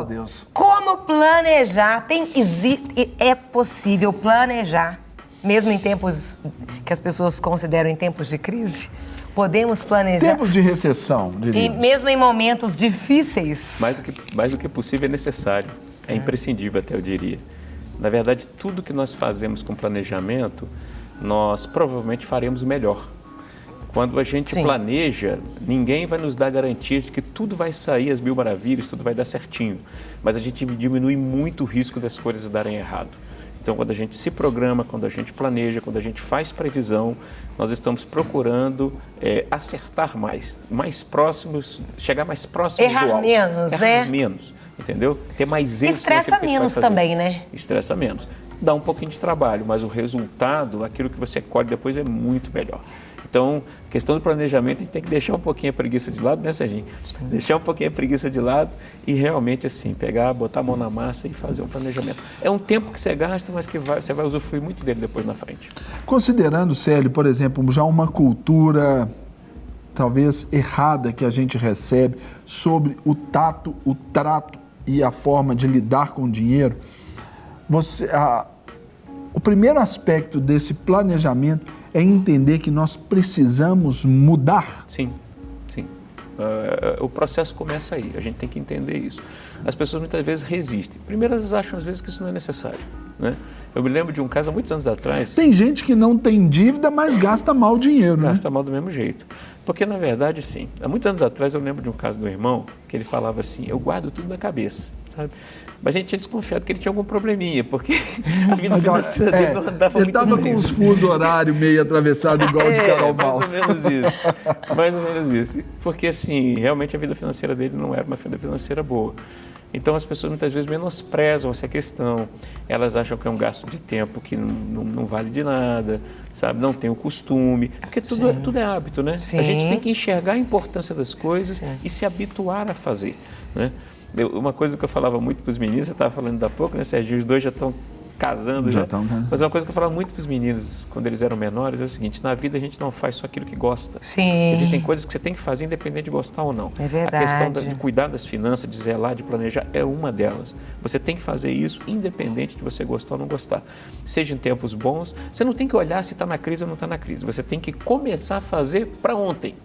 Meu Deus. Como planejar? É possível planejar, mesmo em tempos que as pessoas consideram em tempos de crise? Podemos planejar. Tempos de recessão, diríamos. E mesmo em momentos difíceis. Mais do que possível é necessário. É imprescindível até, eu diria. Na verdade, tudo que nós fazemos com planejamento, nós provavelmente faremos o melhor. Quando a gente planeja, ninguém vai nos dar garantias de que tudo vai sair às mil maravilhas, tudo vai dar certinho. Mas a gente diminui muito o risco das coisas darem errado. Então, quando a gente se programa, quando a gente planeja, quando a gente faz previsão, nós estamos procurando acertar mais próximos, chegar mais próximos do alvo. Errar menos, né? Errar menos, entendeu? Ter mais êxito naquilo que Estressa menos também, né? Estressa menos. Dá um pouquinho de trabalho, mas o resultado, aquilo que você colhe depois é muito melhor. Então, questão do planejamento, a gente tem que deixar um pouquinho a preguiça de lado, né, Serginho? Deixar um pouquinho a preguiça de lado e realmente, assim, pegar, botar a mão na massa e fazer um planejamento. É um tempo que você gasta, mas que você vai usufruir muito dele depois na frente. Considerando, Célio, por exemplo, já uma cultura talvez errada que a gente recebe sobre o tato, o trato e a forma de lidar com o dinheiro, o primeiro aspecto desse planejamento é entender que nós precisamos mudar. Sim. O processo começa aí, a gente tem que entender isso. As pessoas muitas vezes resistem. Primeiro, elas acham às vezes que isso não é necessário, né? Eu me lembro de um caso há muitos anos atrás. Tem gente que não tem dívida, mas gasta mal o dinheiro, né? Gasta mal do mesmo jeito. Porque, na verdade, sim. Há muitos anos atrás eu lembro de um caso do irmão que ele falava assim, eu guardo tudo na cabeça, sabe? Mas a gente tinha desconfiado que ele tinha algum probleminha, porque a vida financeira dele não andava muito bem. Ele estava com os fusos horários meio atravessados, igual de Carol Malta. Mais ou menos isso. Porque, assim, realmente a vida financeira dele não era uma vida financeira boa. Então, as pessoas muitas vezes menosprezam essa questão. Elas acham que é um gasto de tempo que não vale de nada, sabe? Não tem o costume. Porque tudo é hábito, né? Sim. A gente tem que enxergar a importância das coisas e se habituar a fazer, né? Uma coisa que eu falava muito para os meninos, você estava falando há pouco, né, Sérgio? Os dois já estão casando. Né? Mas uma coisa que eu falava muito para os meninos quando eles eram menores é o seguinte, na vida a gente não faz só aquilo que gosta. Sim. Existem coisas que você tem que fazer independente de gostar ou não. É verdade. A questão de cuidar das finanças, de zelar, de planejar, é uma delas. Você tem que fazer isso independente de você gostar ou não gostar. Seja em tempos bons, você não tem que olhar se está na crise ou não está na crise. Você tem que começar a fazer para ontem.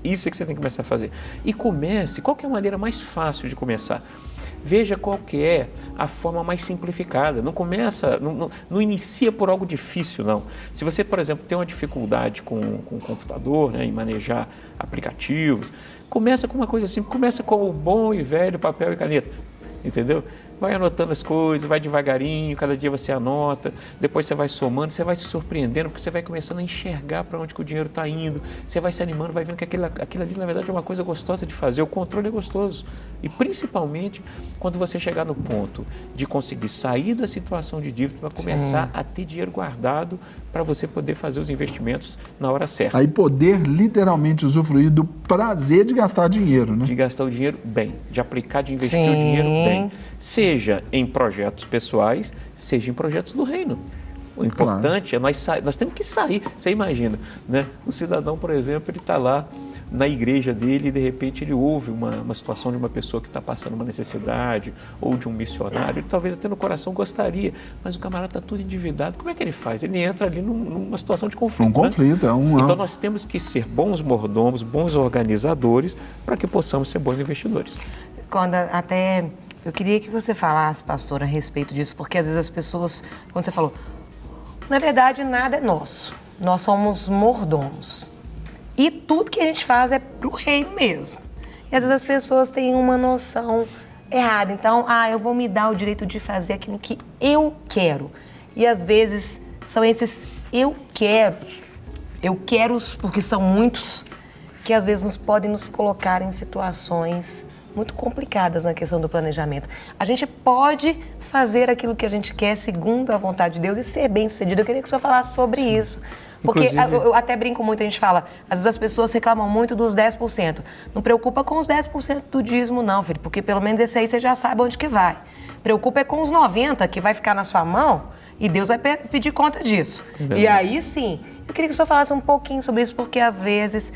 Isso é que você tem que começar a fazer. E comece, qual que é a maneira mais fácil de começar? Veja qual que é a forma mais simplificada. Não começa, não inicia por algo difícil, não. Se você, por exemplo, tem uma dificuldade com o computador, né, em manejar aplicativos, começa com uma coisa simples, começa com o bom e velho papel e caneta, entendeu? Vai anotando as coisas, vai devagarinho, cada dia você anota, depois você vai somando, você vai se surpreendendo, porque você vai começando a enxergar para onde que o dinheiro está indo, você vai se animando, vai vendo que aquilo ali, na verdade, é uma coisa gostosa de fazer, o controle é gostoso. E, principalmente, quando você chegar no ponto de conseguir sair da situação de dívida, vai começar a ter dinheiro guardado para você poder fazer os investimentos na hora certa. Aí poder, literalmente, usufruir do prazer de gastar dinheiro, né? De gastar o dinheiro bem, de aplicar, de investir o dinheiro bem. Seja em projetos pessoais, seja em projetos do reino. O importante é nós temos que sair. Você imagina, né? O cidadão, por exemplo, ele está lá na igreja dele e de repente ele ouve uma situação de uma pessoa que está passando uma necessidade ou de um missionário, ele talvez até no coração gostaria, mas o camarada está todo endividado. Como é que ele faz? Ele entra ali numa situação de conflito. Conflito, Então nós temos que ser bons mordomos, bons organizadores para que possamos ser bons investidores. Eu queria que você falasse, pastor, a respeito disso, porque às vezes as pessoas, quando você falou, na verdade nada é nosso, nós somos mordomos. E tudo que a gente faz é para o reino mesmo. E às vezes as pessoas têm uma noção errada. Então, eu vou me dar o direito de fazer aquilo que eu quero. E às vezes são esses eu quero porque são muitos, que às vezes podem nos colocar em situações muito complicadas na questão do planejamento. A gente pode fazer aquilo que a gente quer segundo a vontade de Deus e ser bem-sucedido. Eu queria que o senhor falasse sobre isso. Porque eu até brinco muito, a gente fala, às vezes as pessoas reclamam muito dos 10%. Não preocupa com os 10% do dízimo não, filho, porque pelo menos esse aí você já sabe onde que vai. Preocupa é com os 90% que vai ficar na sua mão e Deus vai pedir conta disso. E aí sim, Eu queria que o senhor falasse um pouquinho sobre isso, porque às vezes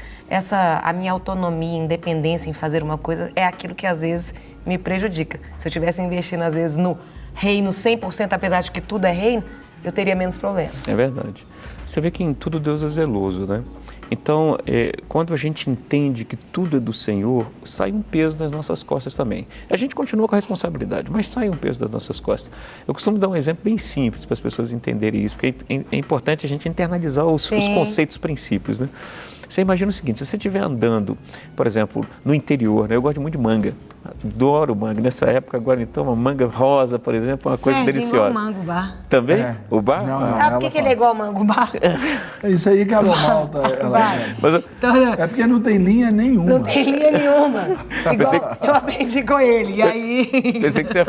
a minha autonomia, independência em fazer uma coisa é aquilo que às vezes me prejudica. Se eu estivesse investindo às vezes no reino 100%, apesar de que tudo é reino, eu teria menos problema. É verdade. Você vê que em tudo Deus é zeloso, né? Então, quando a gente entende que tudo é do Senhor, sai um peso das nossas costas também. A gente continua com a responsabilidade, mas sai um peso das nossas costas. Eu costumo dar um exemplo bem simples para as pessoas entenderem isso, porque é importante a gente internalizar os conceitos, princípios, né? Você imagina o seguinte, se você estiver andando, por exemplo, no interior, né? Eu gosto muito de manga, adoro manga. Nessa época agora, então, uma manga rosa, por exemplo, é uma coisa deliciosa. Mango bar. Também? O bar? Não, Sabe por que ele é igual ao mango bar? É isso aí que a malta. É porque não tem linha nenhuma. Não tem linha nenhuma. Igual eu aprendi com ele, e aí... Pensei que você ia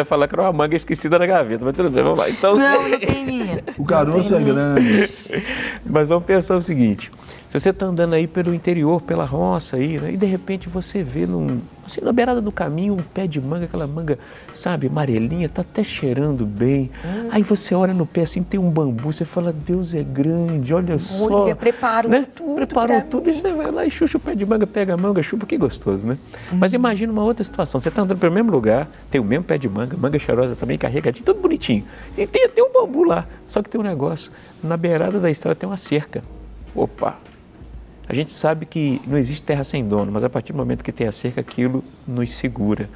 falar que era uma manga esquecida na gaveta, mas tudo bem, vamos lá. Então, não tem linha. O caroço é grande. Mas vamos pensar o seguinte, se você está andando aí pelo interior, pela roça aí, né, e de repente você vê assim, na beirada do caminho um pé de manga, aquela manga, sabe, amarelinha, tá até cheirando bem. Aí você olha no pé assim, tem um bambu, você fala, Deus é grande, olha só. Olha, preparou tudo. Preparou tudo, e você vai lá e chucha o pé de manga, pega a manga, chupa, que gostoso, né? Mas imagina uma outra situação, você está andando pelo mesmo lugar, tem o mesmo pé de manga cheirosa também, carregadinho, tudo bonitinho. E tem até um bambu lá, só que tem um negócio, na beirada da estrada tem uma cerca. Opa! A gente sabe que não existe terra sem dono, mas a partir do momento que tem a cerca, aquilo nos segura.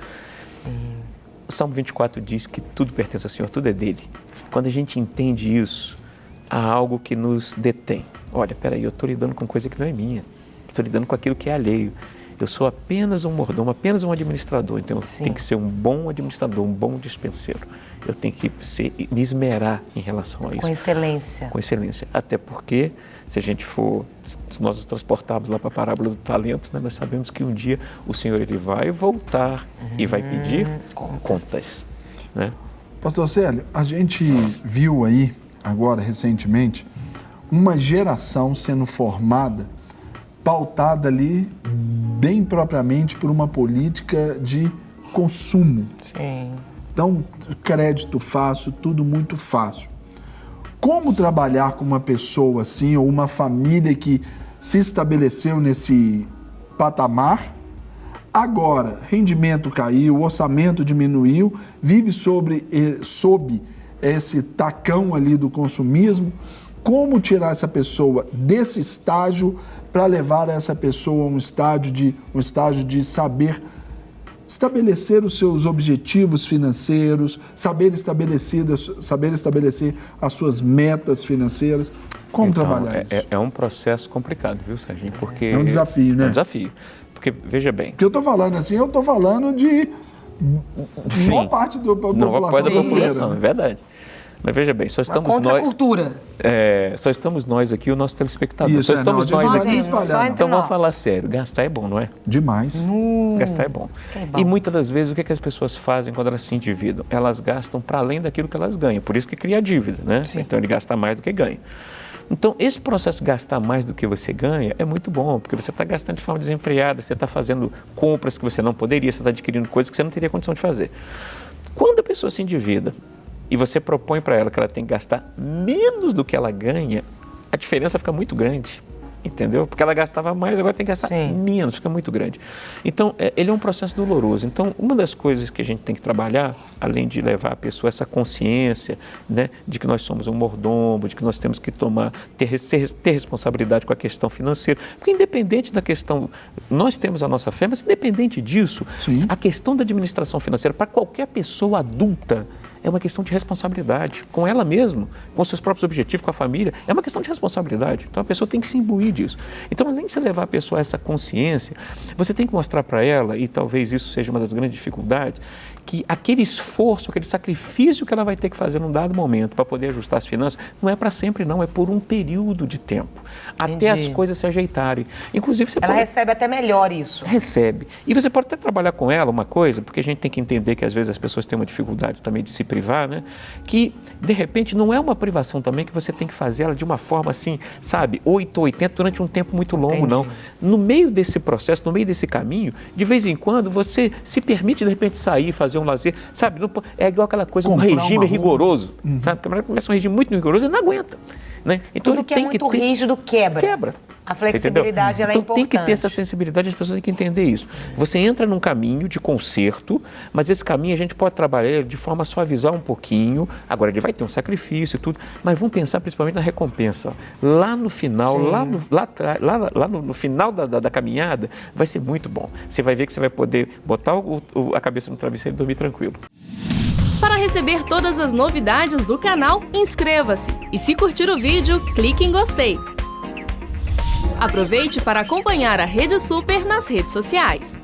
O Salmo 24 diz que tudo pertence ao Senhor, tudo é dele. Quando a gente entende isso, há algo que nos detém. Olha, peraí, eu estou lidando com coisa que não é minha. Estou lidando com aquilo que é alheio. Eu sou apenas um mordomo, apenas um administrador. Então, eu tenho que ser um bom administrador, um bom dispenseiro. Eu tenho que me esmerar em relação a isso. Com excelência. Com excelência. Até porque, se nós nos transportarmos lá para a parábola do talento, né, nós sabemos que um dia o Senhor ele vai voltar e vai pedir contas. Né? Pastor Célio, a gente viu aí, agora recentemente, uma geração sendo formada, pautada ali bem propriamente por uma política de consumo. Sim. Então, crédito fácil, tudo muito fácil. Como trabalhar com uma pessoa assim, ou uma família que se estabeleceu nesse patamar, agora rendimento caiu, orçamento diminuiu, vive sob esse tacão ali do consumismo? Como tirar essa pessoa desse estágio para levar essa pessoa a um estágio de saber estabelecer os seus objetivos financeiros, saber estabelecer as suas metas financeiras? Como trabalhar isso? É um processo complicado, viu, Serginho? Porque é um desafio, né? É um desafio. Porque, veja bem... Porque eu estou falando assim, eu estou falando de boa parte da população brasileira. É verdade. Mas veja bem, só estamos nós aqui, o nosso telespectador. Isso, só estamos nós aqui. Então vamos nós. falar sério, gastar é bom, não é? Demais. Gastar é bom. E muitas das vezes, o que as pessoas fazem quando elas se endividam? Elas gastam para além daquilo que elas ganham, por isso que cria dívida, né? Sim. Então ele gasta mais do que ganha. Então, esse processo de gastar mais do que você ganha é muito bom, porque você está gastando de forma desenfreada, você está fazendo compras que você não poderia, você está adquirindo coisas que você não teria condição de fazer. Quando a pessoa se endivida e você propõe para ela que ela tem que gastar menos do que ela ganha, a diferença fica muito grande. Entendeu? Porque ela gastava mais, agora tem que gastar menos, fica muito grande. Então, ele é um processo doloroso. Então, uma das coisas que a gente tem que trabalhar, além de levar a pessoa essa consciência, né, de que nós somos um mordomo, de que nós temos que ter responsabilidade com a questão financeira. Porque independente da questão, nós temos a nossa fé, mas independente disso, a questão da administração financeira, para qualquer pessoa adulta, é uma questão de responsabilidade com ela mesma, com seus próprios objetivos, com a família. É uma questão de responsabilidade. Então, a pessoa tem que se imbuir disso. Então, além de você levar a pessoa a essa consciência, você tem que mostrar para ela, e talvez isso seja uma das grandes dificuldades, que aquele esforço, aquele sacrifício que ela vai ter que fazer num dado momento para poder ajustar as finanças, não é para sempre não, é por um período de tempo, até as coisas se ajeitarem. Inclusive, ela recebe até melhor isso. Recebe. E você pode até trabalhar com ela uma coisa, porque a gente tem que entender que às vezes as pessoas têm uma dificuldade também de se privar, né? Que, de repente, não é uma privação também que você tem que fazer ela de uma forma assim, sabe, 8 ou 80 durante um tempo muito longo, não. No meio desse processo, no meio desse caminho, de vez em quando, você se permite, de repente, sair, fazer um lazer, sabe? Não, é igual aquela coisa do regime rigoroso, sabe? Começa um regime muito rigoroso e não aguenta. Né? Então, tudo que é muito rígido quebra. A flexibilidade ela é importante. Então tem que ter essa importante. sensibilidade, as pessoas têm que entender isso. Você entra num caminho de conserto, mas esse caminho a gente pode trabalhar de forma a suavizar um pouquinho. Agora ele vai ter um sacrifício e tudo, mas vamos pensar principalmente na recompensa. Lá no final, lá no final da caminhada, vai ser muito bom. Você vai ver que você vai poder botar a cabeça no travesseiro e dormir tranquilo. Para receber todas as novidades do canal, inscreva-se e se curtir o vídeo, clique em gostei. Aproveite para acompanhar a Rede Super nas redes sociais.